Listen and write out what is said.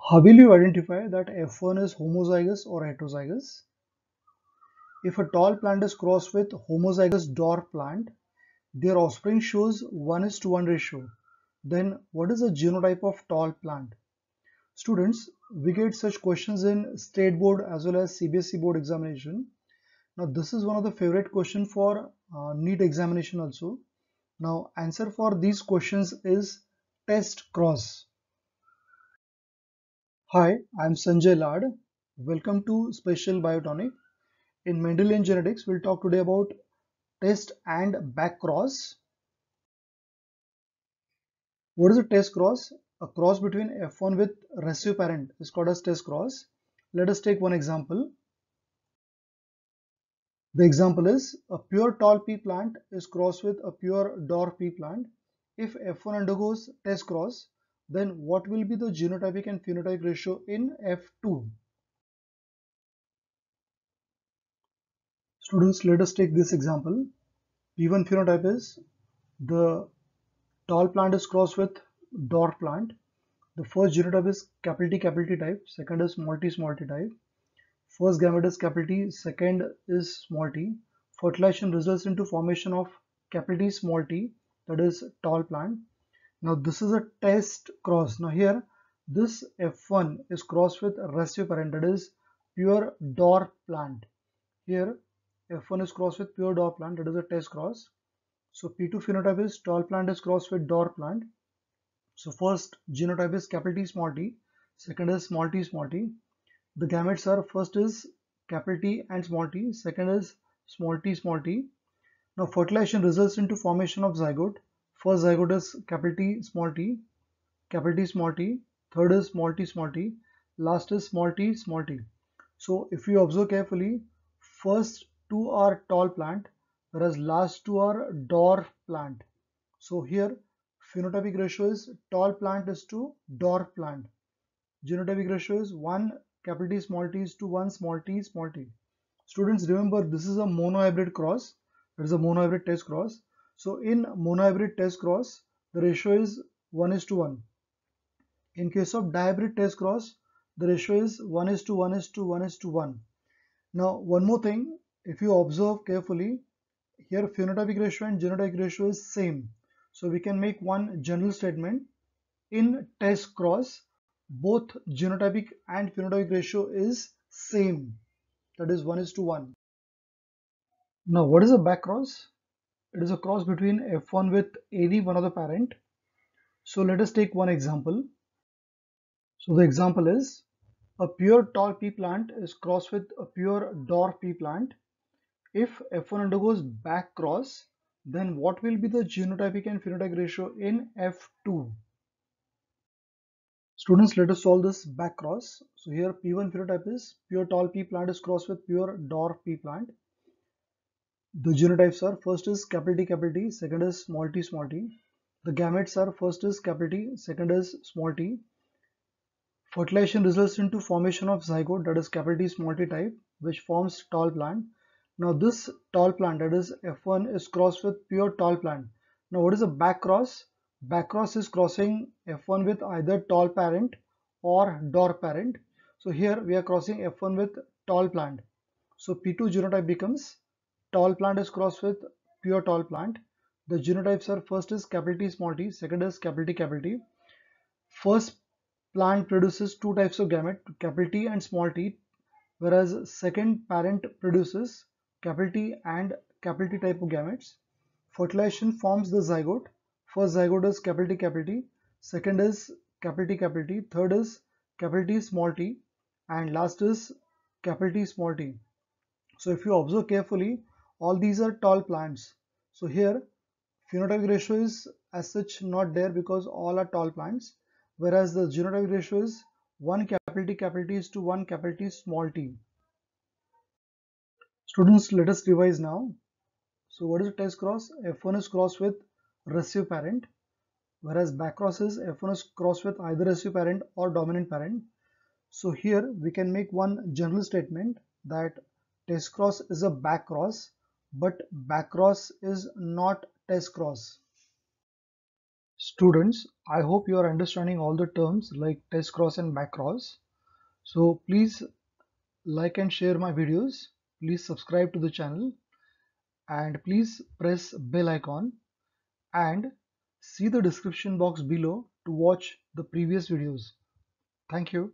How will you identify that F1 is homozygous or heterozygous? If a tall plant is crossed with homozygous dwarf plant, their offspring shows 1:1 ratio. Then what is the genotype of tall plant? Students, we get such questions in state board as well as CBSE board examination. Now this is one of the favorite question for NEET examination also. Now answer for these questions is test cross. Hi, I'm Sanjay Lad. Welcome to Special Biotonic. In Mendelian genetics, we'll talk today about test and back cross. What is a test cross? A cross between F1 with recessive parent is called as test cross. Let us take one example. The example is a pure tall pea plant is crossed with a pure dwarf pea plant. If F1 undergoes test cross, then what will be the genotypic and phenotypic ratio in F2? Students, let us take this example. P1 phenotype is the tall plant is crossed with dwarf plant. The first genotype is capital T type, second is small t type. First gamete is capital T, second is small t. Fertilization results into formation of capital T small t, that is tall plant. Now this is a test cross. Now here this F1 is crossed with recessive parent, that is pure dwarf plant. Here F1 is crossed with pure dwarf plant, that is a test cross. So P2 phenotype is tall plant is crossed with dwarf plant. So first genotype is capital T small t, second is small t small t. The gametes are first is capital T and small t, second is small t small t. Now fertilization results into formation of zygote. First zygote is capital capital T small t, third is small t, last is small t small t. So if you observe carefully, first two are tall plant, whereas last two are dwarf plant. So here phenotypic ratio is tall plant is to dwarf plant. Genotypic ratio is 1 capital T small t is to 1 small t small t. Students, remember this is a monohybrid cross. It is a monohybrid test cross. So in monohybrid test cross, the ratio is 1:1. In case of dihybrid test cross, the ratio is 1:1:1:1. Now one more thing, if you observe carefully, here phenotypic ratio and genotypic ratio is same. So we can make one general statement. In test cross, both genotypic and phenotypic ratio is same, that is 1:1. Now what is a back cross? It is a cross between F1 with any one of the parent. So let us take one example. So the example is a pure tall pea plant is crossed with a pure dwarf pea plant. If F1 undergoes back cross, then what will be the genotypic and phenotypic ratio in F2? Students, let us solve this back cross. So here P1 phenotype is pure tall pea plant is crossed with pure dwarf pea plant. The genotypes are first is capital T, second is small t. The gametes are first is capital T, second is small t. Fertilization results into formation of zygote, that is capital T small t type, which forms tall plant. Now this tall plant, that is F1, is crossed with pure tall plant. Now what is a back cross? Back cross is crossing F1 with either tall parent or dwarf parent. So here we are crossing F1 with tall plant. So P2 genotype becomes tall plant is crossed with pure tall plant. The genotypes are first is capital T small t, second is capital T. First plant produces two types of gamete, capital T and small t, whereas second parent produces capital T and capital T type of gametes. Fertilization forms the zygote. First zygote is capital T, second is capital T, third is capital T small t, and last is capital T small t. So if you observe carefully, all these are tall plants. So here phenotypic ratio is as such not there because all are tall plants, whereas the genotypic ratio is 1 capital T is to 1 capital T small t. Students, let us revise now. So what is a test cross? F1 is crossed with recessive parent, whereas back cross is F1 is crossed with either recessive parent or dominant parent. So here we can make one general statement that test cross is a back cross, but back cross is not test cross. Students, I hope you are understanding all the terms like test cross and back cross. So please like and share my videos. Please subscribe to the channel and please press bell icon and see the description box below to watch the previous videos. Thank you.